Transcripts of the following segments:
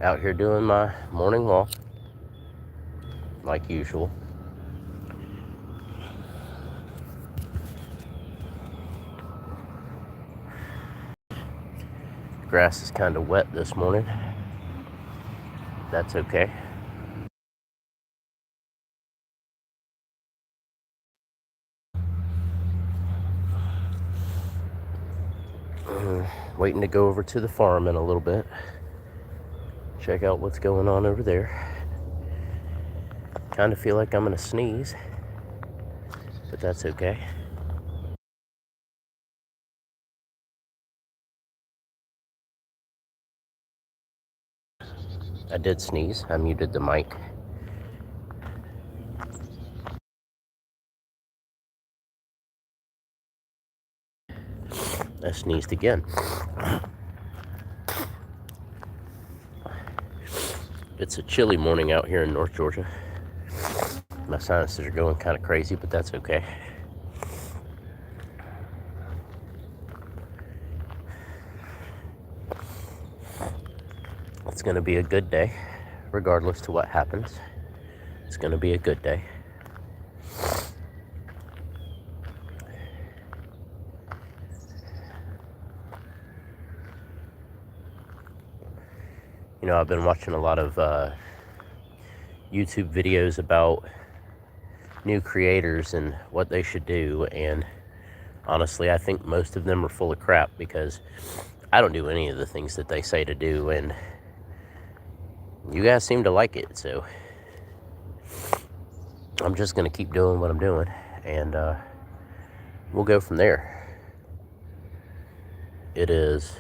Out here doing my morning walk, like usual. Grass is kind of wet this morning. That's okay. Waiting to go over to the farm in a little bit. Check out what's going on over there. Kind of feel like I'm gonna sneeze, but that's okay. I did sneeze. I muted the mic. I sneezed again. It's a chilly morning out here in North Georgia. My sinuses are going kind of crazy, but that's okay. It's going to be a good day, regardless to what happens. It's going to be a good day. You know, I've been watching a lot of YouTube videos about new creators and what they should do, and honestly, I think most of them are full of crap because I don't do any of the things that they say to do, and you guys seem to like it, so I'm just going to keep doing what I'm doing, and we'll go from there. It is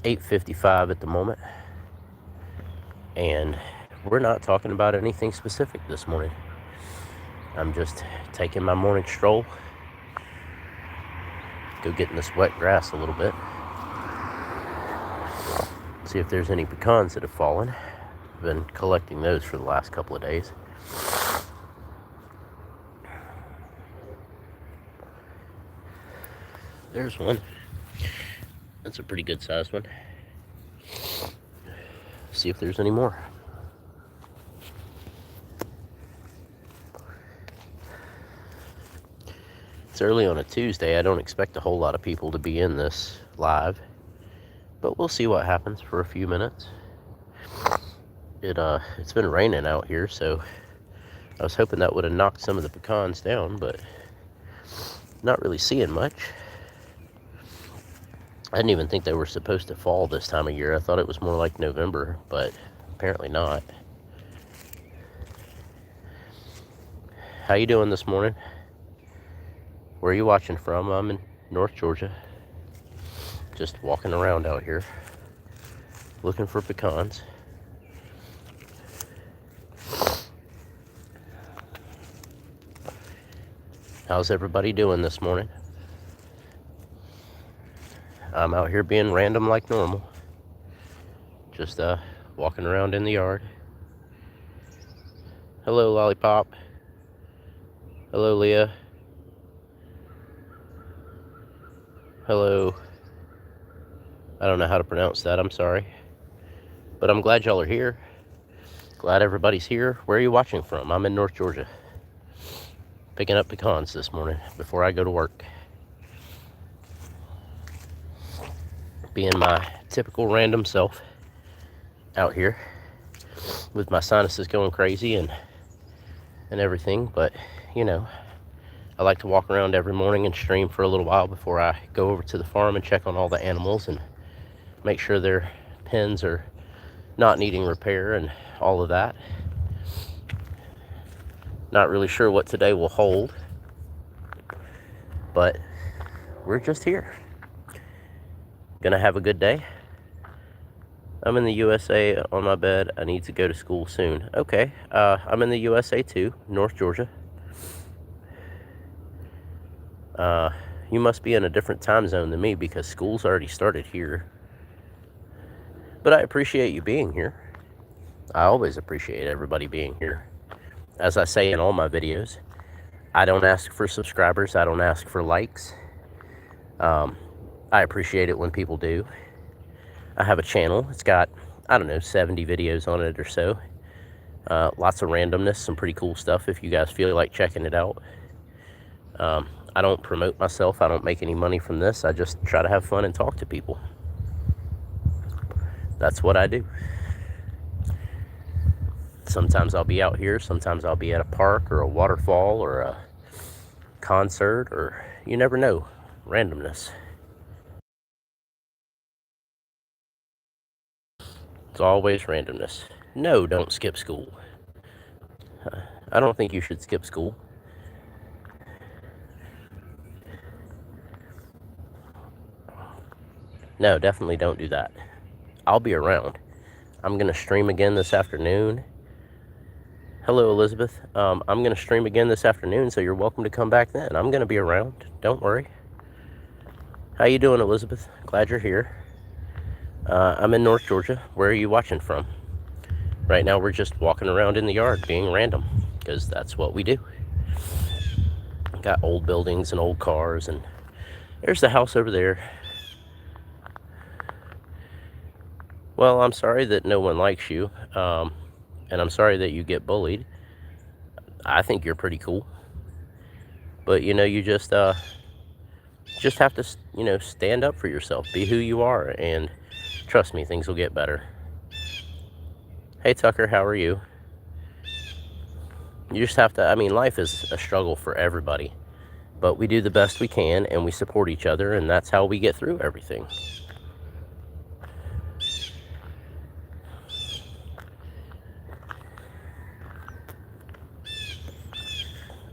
8:55 at the moment, and we're not talking about anything specific this morning. I'm just taking my morning stroll, go get in this wet grass a little bit, see if there's any pecans that have fallen. I've been collecting those for the last couple of days. There's one. That's a pretty good sized one. See if there's any more. It's early on a Tuesday. I don't expect a whole lot of people to be in this live, but we'll see what happens for a few minutes. It's been raining out here, so I was hoping that would have knocked some of the pecans down, but not really seeing much. I didn't even think they were supposed to fall this time of year. I thought it was more like November, but apparently not. How you doing this morning? Where are you watching from? I'm in North Georgia. Just walking around out here, looking for pecans. How's everybody doing this morning? I'm out here being random like normal. Just walking around in the yard. Hello, Lollipop. Hello, Leah. Hello. I don't know how to pronounce that, I'm sorry. But I'm glad y'all are here. Glad everybody's here. Where are you watching from? I'm in North Georgia. Picking up pecans this morning before I go to work. Being my typical random self out here with my sinuses going crazy and everything, but you know, I like to walk around every morning and stream for a little while before I go over to the farm and check on all the animals and make sure their pens are not needing repair and all of that. Not really sure what today will hold, but we're just here. Gonna have a good day. I'm in the USA on my bed. I need to go to school soon. Okay, I'm in the USA too, North Georgia. You must be in a different time zone than me because school's already started here. But I appreciate you being here. I always appreciate everybody being here. As I say in all my videos, I don't ask for subscribers. I don't ask for likes. I appreciate it when people do. I have a channel. It's got I don't know, 70 videos on it or so. Lots of randomness, some pretty cool stuff if you guys feel like checking it out. I don't promote myself. I don't make any money from this. I just try to have fun and talk to people. That's what I do. Sometimes I'll be out here. Sometimes I'll be at a park or a waterfall or a concert, or you never know. Randomness. It's always randomness. No, don't skip school. I don't think you should skip school. No, definitely don't do that. I'll be around. I'm going to stream again this afternoon. Hello, Elizabeth. I'm going to stream again this afternoon, so you're welcome to come back then. I'm going to be around. Don't worry. How you doing, Elizabeth? Glad you're here. I'm in North Georgia. Where are you watching from? Right now, we're just walking around in the yard being random, because that's what we do. Got old buildings and old cars, and there's the house over there. Well, I'm sorry that no one likes you, and I'm sorry that you get bullied. I think you're pretty cool, but you know, you just have to, you know, stand up for yourself, be who you are, and trust me, things will get better. Hey, Tucker, how are you? You just have to, I mean, life is a struggle for everybody, but we do the best we can, and we support each other, and that's how we get through everything.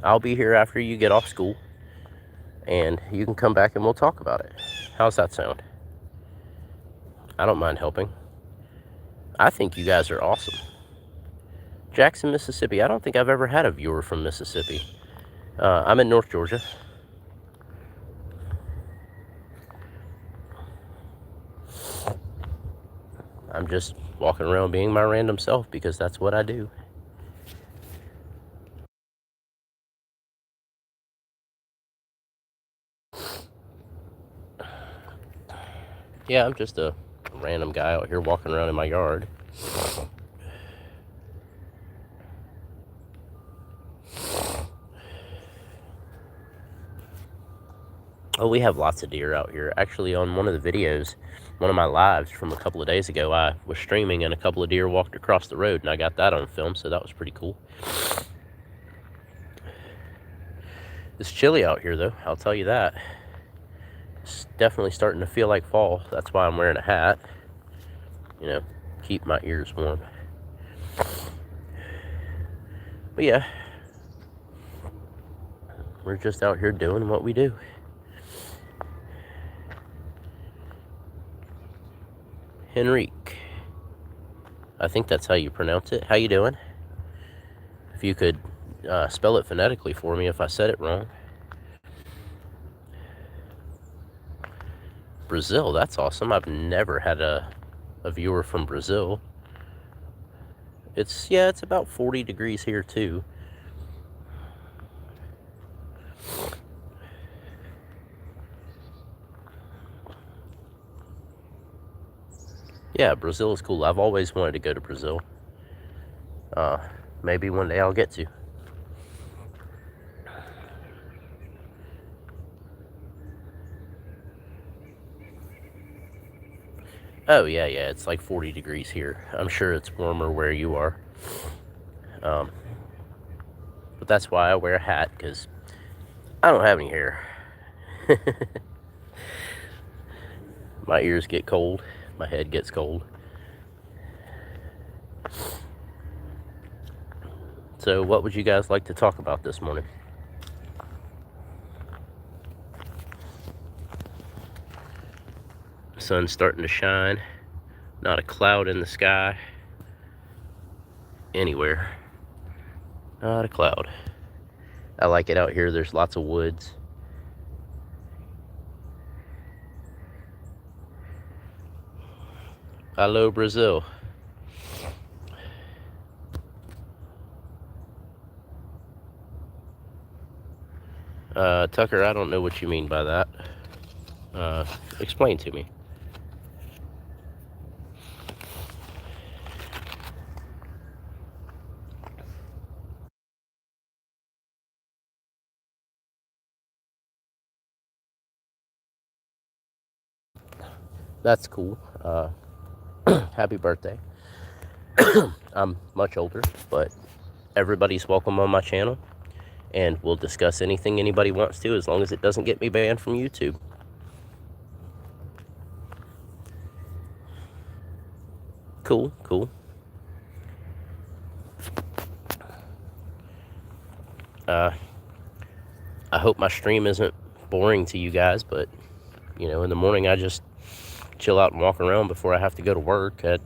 I'll be here after you get off school, and you can come back and we'll talk about it. How's that sound? I don't mind helping. I think you guys are awesome. Jackson, Mississippi. I don't think I've ever had a viewer from Mississippi. I'm in North Georgia. I'm just walking around being my random self because that's what I do. Yeah, I'm just a random guy out here walking around in my yard. Oh, we have lots of deer out here. Actually, on one of the videos, one of my lives from a couple of days ago, I was streaming and a couple of deer walked across the road, and I got that on film, so that was pretty cool. It's chilly out here, though, I'll tell you that. It's definitely starting to feel like fall. That's why I'm wearing a hat. You know, keep my ears warm. But yeah, we're just out here doing what we do. Henrique, I think that's how you pronounce it. How you doing? If you could spell it phonetically for me if I said it wrong. Brazil, that's awesome. I've never had a viewer from Brazil. It's about 40 degrees here too. Yeah, Brazil is cool. I've always wanted to go to Brazil. Maybe one day I'll get to. Oh, yeah, it's like 40 degrees here. I'm sure it's warmer where you are. But that's why I wear a hat, because I don't have any hair. My ears get cold. My head gets cold. So what would you guys like to talk about this morning? The sun's starting to shine. Not a cloud in the sky. Anywhere. Not a cloud. I like it out here. There's lots of woods. Hello, Brazil. Tucker, I don't know what you mean by that. Explain to me. That's cool. Happy birthday. I'm much older, but everybody's welcome on my channel, and we'll discuss anything anybody wants to, as long as it doesn't get me banned from YouTube. Cool, cool. I hope my stream isn't boring to you guys, but, you know, in the morning I just chill out and walk around before I have to go to work. I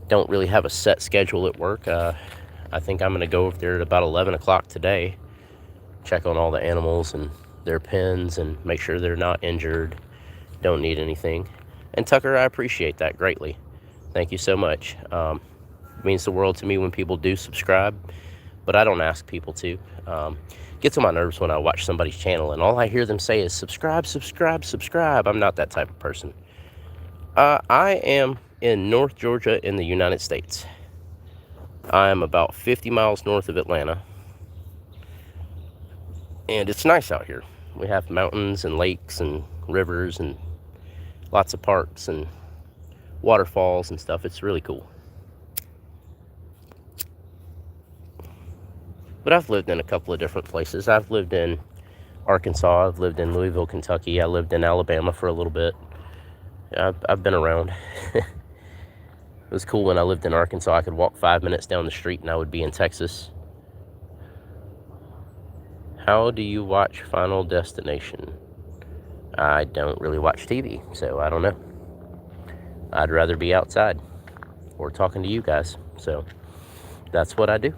don't really have a set schedule at work. I think I'm going to go over there at about 11 o'clock today, check on all the animals and their pens and make sure they're not injured, don't need anything. And Tucker, I appreciate that greatly. Thank you so much. It means the world to me when people do subscribe, but I don't ask people to. Gets on my nerves when I watch somebody's channel and all I hear them say is subscribe, subscribe, subscribe. I'm not that type of person. I am in North Georgia in the United States. I am about 50 miles north of Atlanta. And it's nice out here. We have mountains and lakes and rivers and lots of parks and waterfalls and stuff. It's really cool. But I've lived in a couple of different places. I've lived in Arkansas. I've lived in Louisville, Kentucky. I lived in Alabama for a little bit. I've been around. It was cool when I lived in Arkansas. I could walk 5 minutes down the street and I would be in Texas. How do you watch Final Destination? I don't really watch TV, so I don't know. I'd rather be outside or talking to you guys. So that's what I do.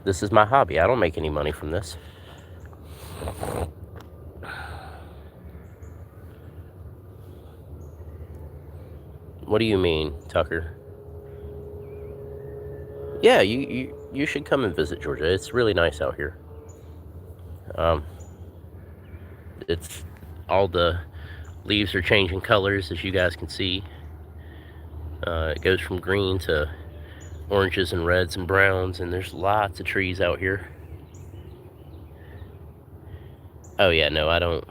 This is my hobby. I don't make any money from this. What do you mean, Tucker? Yeah, you should come and visit Georgia. It's really nice out here. It's all the leaves are changing colors, as you guys can see. It goes from green to oranges and reds and browns, and there's lots of trees out here. Oh yeah, no, I don't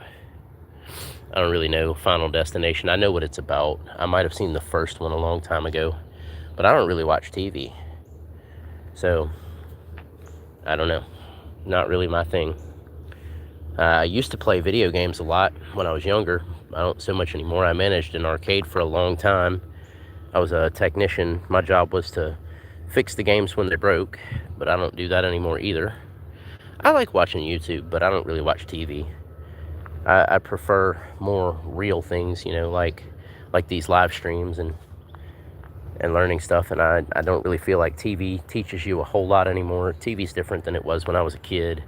really know Final Destination. I know what it's about. I might have seen the first one a long time ago, but I don't really watch TV. So, I don't know. Not really my thing. I used to play video games a lot when I was younger. I don't so much anymore. I managed an arcade for a long time. I was a technician. My job was to fix the games when they broke, but I don't do that anymore either. I like watching YouTube, but I don't really watch TV. I prefer more real things, you know, like these live streams and learning stuff, and I don't really feel like TV teaches you a whole lot anymore. TV's different than it was when I was a kid.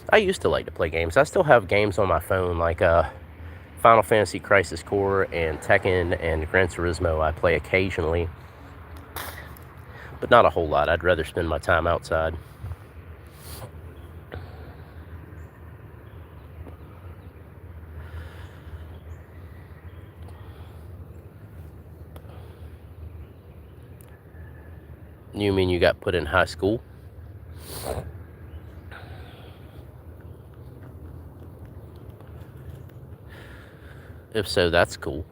I used to like to play games. I still have games on my phone, like Final Fantasy Crisis Core and Tekken and Gran Turismo. I play occasionally, but not a whole lot. I'd rather spend my time outside. You mean you got put in high school? If so, that's cool.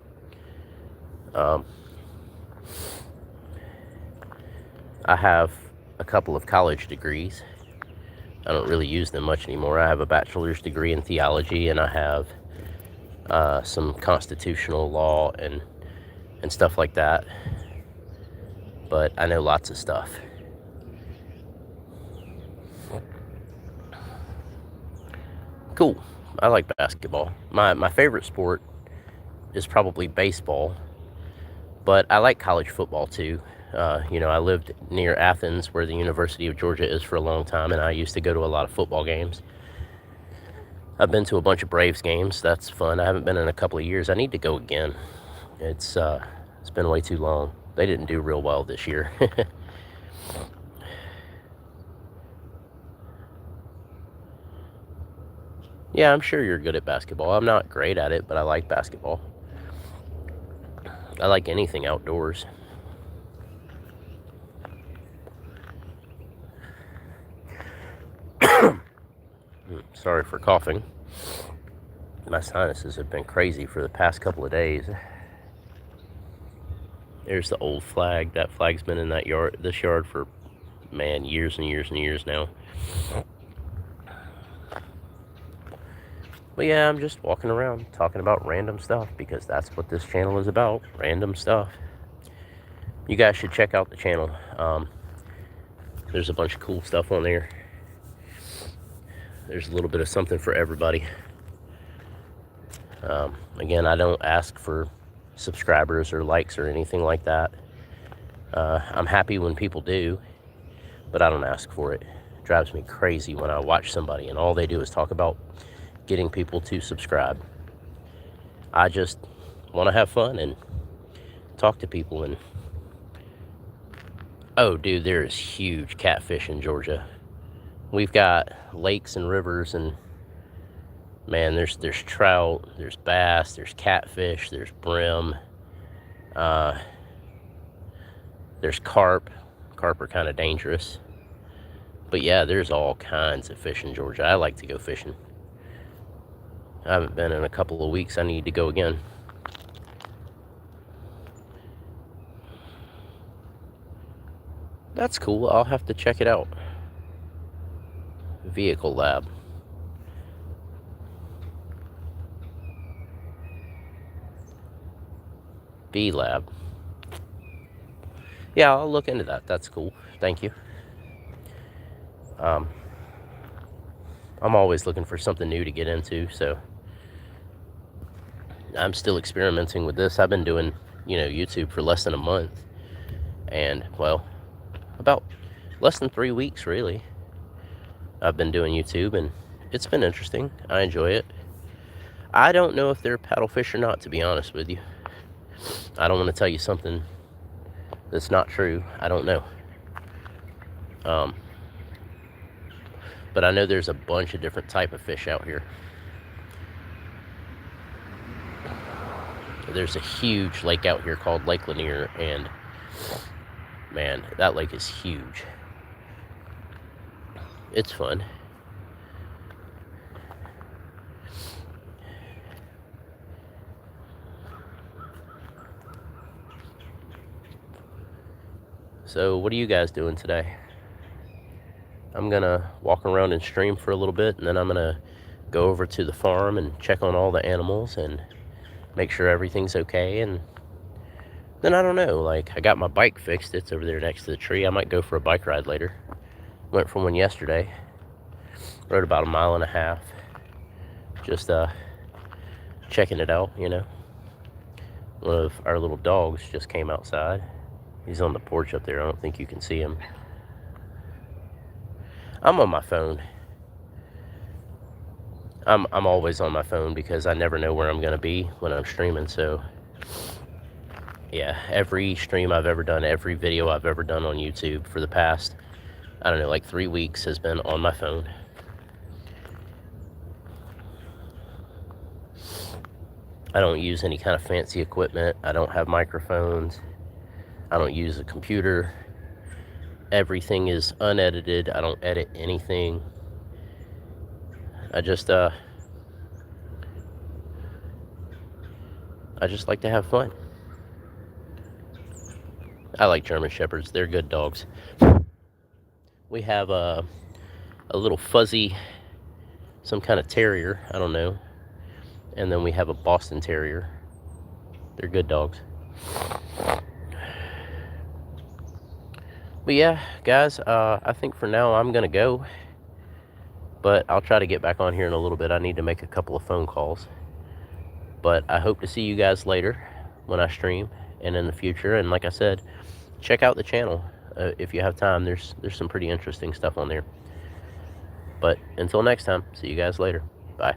I have a couple of college degrees. I don't really use them much anymore. I have a bachelor's degree in theology, and I have some constitutional law and stuff like that. But I know lots of stuff. Cool. I like basketball. My favorite sport is probably baseball, but I like college football too. You know, I lived near Athens, where the University of Georgia is, for a long time, and I used to go to a lot of football games. I've been to a bunch of Braves games. That's fun. I haven't been in a couple of years. I need to go again. It's been way too long. They didn't do real well this year. Yeah, I'm sure you're good at basketball. I'm not great at it, but I like basketball. I like anything outdoors. Sorry for coughing. My sinuses have been crazy for the past couple of days. There's the old flag. That flag's been in this yard for, man, years and years and years now. But yeah, I'm just walking around talking about random stuff because that's what this channel is about, random stuff. You guys should check out the channel. There's a bunch of cool stuff on there. There's a little bit of something for everybody. Again, I don't ask for subscribers or likes or anything like that. I'm happy when people do, but I don't ask for it. It drives me crazy when I watch somebody and all they do is talk about getting people to subscribe. I just want to have fun and talk to people. And oh dude, there is huge catfish in Georgia. We've got lakes and rivers, and man, there's trout, there's bass, there's catfish, there's brim, there's carp. Carp are kind of dangerous, but yeah, there's all kinds of fish in Georgia. I like to go fishing. I haven't been in a couple of weeks. I need to go again. That's cool. I'll have to check it out. Vehicle Lab. B Lab. Yeah, I'll look into that. That's cool. Thank you. I'm always looking for something new to get into, so I'm still experimenting with this. I've been doing, YouTube for less than a month, and well, about less than 3 weeks really. I've been doing YouTube, and it's been interesting. I enjoy it. I don't know if they're paddlefish or not, to be honest with you. I don't want to tell you something that's not true. I don't know. But I know there's a bunch of different type of fish out here. There's a huge lake out here called Lake Lanier, and man, that lake is huge. It's fun. So what are you guys doing today? I'm gonna walk around and stream for a little bit, and then I'm gonna go over to the farm and check on all the animals and make sure everything's okay. And then I don't know, like, I got my bike fixed. It's over there next to the tree. I might go for a bike ride later. Went for one yesterday. Rode about a mile and a half. Just checking it out, One of our little dogs just came outside. He's on the porch up there. I don't think you can see him. I'm on my phone. I'm always on my phone because I never know where I'm gonna be when I'm streaming. So yeah, every stream I've ever done, every video I've ever done on YouTube for the past, I don't know, like 3 weeks has been on my phone. I don't use any kind of fancy equipment. I don't have microphones. I don't use a computer. Everything is unedited. I don't edit anything. I just like to have fun. I like German Shepherds. They're good dogs. We have a little fuzzy, some kind of terrier, I don't know. And then we have a Boston Terrier. They're good dogs. But yeah, guys, I think for now I'm gonna go. But I'll try to get back on here in a little bit. I need to make a couple of phone calls. But I hope to see you guys later when I stream and in the future. And like I said, check out the channel if you have time. There's some pretty interesting stuff on there. But until next time, see you guys later. Bye.